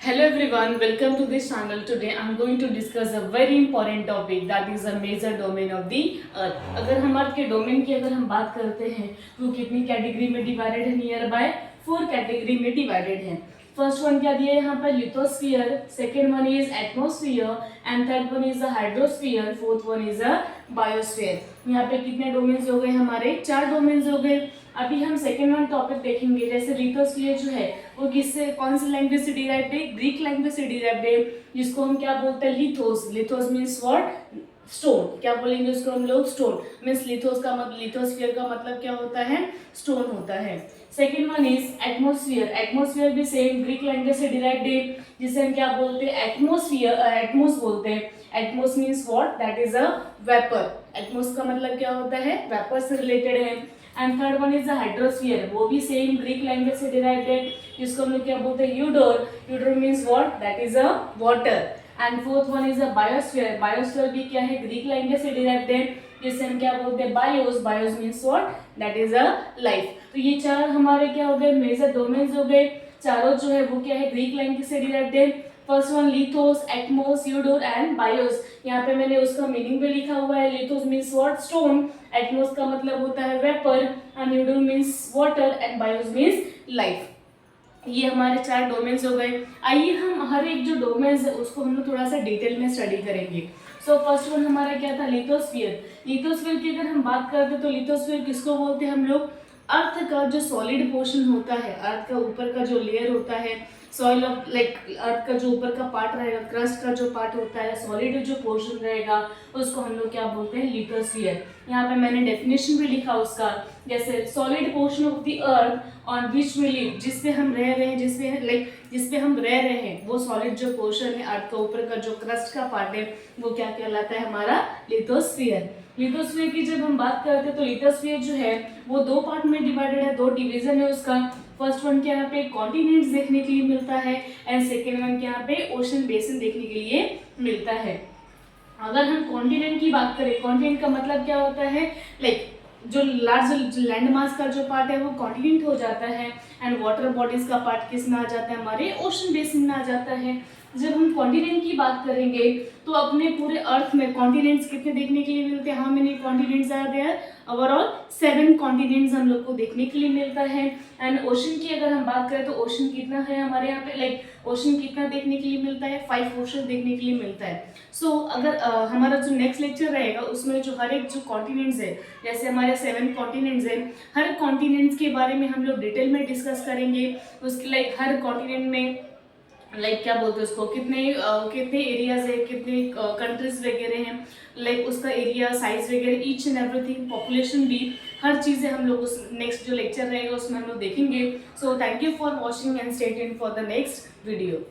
Hello everyone, welcome to this channel. Today I'm going to discuss a very important topic that is a major domain of the earth. अगर हमारे के domain की अगर हम बात करते हैं तो कितनी कैटेगरी में डिवाइडेड है? नियर बाय 4 कैटेगरी में डिवाइडेड है. फर्स्ट वन क्या दिया है यहाँ पर? Lithosphere. Second one is atmosphere and third one is a hydrosphere. Fourth one is a biosphere. यहाँ पे कितने डोमेन्स हो गए हमारे? 4 डोमेन्स हो गए. अभी हम सेकेंड वन टॉपिक देखेंगे. जैसे लिथोस्फीयर जो है वो किससे, कौन सी लैंग्वेज से डिराइव्ड है? ग्रीक लैंग्वेज से डिराइव्ड है, जिसको हम क्या बोलते हैं? लिथोस. लिथोस मीन्स व्हाट? स्टोन. क्या बोलेंगे उसको हम लोग? स्टोन. मीन्स लिथोस का मतलब, लिथोस्फीयर का मतलब क्या होता है? स्टोन होता है. Second one is atmosphere. Atmosphere भी सेम ग्रीक लैंग्वेज से डिराइव्ड है, जिसे हम क्या बोलते हैं? एटमोस्फियर, एटमोस बोलते हैं. Atmos means what? That is a vapour. Atmos का मतलब क्या होता है? वेपर से रिलेटेड है. And third one is the hydrosphere. वो भी सेम ग्रीक लैंग्वेज से डिराइव्ड है, जिसको हम लोग क्या बोलते हैं? Hudor. Hudor means what? That is a water. And fourth one is a biosphere. Biosphere भी क्या है? ग्रीक लैंग्वेज से डिराइव्ड है, जिससे हम क्या बोलते हैं? BIOS. BIOS means what? That is a life. तो ये चार हमारे क्या हो गए? मेजर डोमेन्स हो गए. चारों जो है वो क्या है? ग्रीक लैंग्वेज से डिराइव्ड है. First one lithos, atmos, hudor and bios. यहाँ पे मैंने उसका मीनिंग भी लिखा हुआ है. Lithos means what? Stone. Atmos का मतलब होता है vapour and hudor means water and bios means life. ये हमारे 4 डोमेन्स हो गए. आइए हम हर एक जो डोमेन्स है उसको हम लोग थोड़ा सा डिटेल में स्टडी करेंगे. सो फर्स्ट वन हमारा क्या था? लिथोस्फीयर. लिथोस्फीयर की अगर हम बात करते तो लिथोस्फीयर किसको बोलते हैं हम लोग? अर्थ का जो सॉलिड पोर्शन होता है, अर्थ का ऊपर का जो लेयर होता है, सॉइल ऑफ लाइक अर्थ का जो ऊपर का पार्ट रहेगा, क्रस्ट का जो पार्ट होता है, सॉलिड जो पोर्शन रहेगा, उसको हम लोग क्या बोलते हैं? लिथोस्फीयर. यहाँ पे मैंने डेफिनेशन भी लिखा उसका. जैसे solid portion of the earth on which we live, जिसपे हम रह रहे हैं, जिसपे हम रह रहे हैं, वो सॉलिड जो पोर्शन है, अर्थ का ऊपर का जो क्रस्ट का पार्ट है, वो क्या कहलाता है? हमारा लिथोस्फीयर. लिथोस्फीयर की जब हम बात करते हैं तो लिथोस्फीयर जो है वो 2 पार्ट में डिवाइडेड है, 2 डिवीजन है उसका. फर्स्ट वन के यहाँ पे कॉन्टिनेंट्स देखने के लिए मिलता है एंड सेकेंड वन के यहाँ पे ओशन बेसिन देखने के लिए मिलता है. अगर हम कॉन्टिनेंट की बात करें, कॉन्टिनेंट का मतलब क्या होता है? लाइक जो लार्ज लैंड मास का जो पार्ट है वो कॉन्टिनेंट हो जाता है एंड वाटर बॉडीज का पार्ट किस में आ जाता है? हमारे ओशन बेसिन में आ जाता है. जब हम कॉन्टिनेंट की बात करेंगे तो अपने पूरे अर्थ में कॉन्टिनेंट्स कितने देखने के लिए मिलते हैं? How many continents are there? Overall 7 continents हम लोग को देखने के लिए मिलता है. एंड ओशन की अगर हम बात करें तो ओशन कितना है हमारे यहाँ पे? लाइक ओशन कितना देखने के लिए मिलता है? 5 ओशन देखने के लिए मिलता है. सो अगर हमारा जो नेक्स्ट लेक्चर रहेगा उसमें जो हर एक जो कॉन्टिनेंट्स है, जैसे हमारे 7 कॉन्टिनेंट्स है, हर कॉन्टिनेंट्स के बारे में हम लोग डिटेल में डिस्कस करेंगे. उसके लाइक हर कॉन्टिनेंट में लाइक क्या बोलते हैं उसको, कितने एरियाज है, कितने कंट्रीज वगैरह हैं, लाइक उसका एरिया, साइज वगैरह, ईच एंड एवरीथिंग, पॉपुलेशन भी, हर चीज़ें हम लोग उस नेक्स्ट जो लेक्चर रहेगा उसमें हम लोग देखेंगे. So thank you for watching and stay tuned for the next video.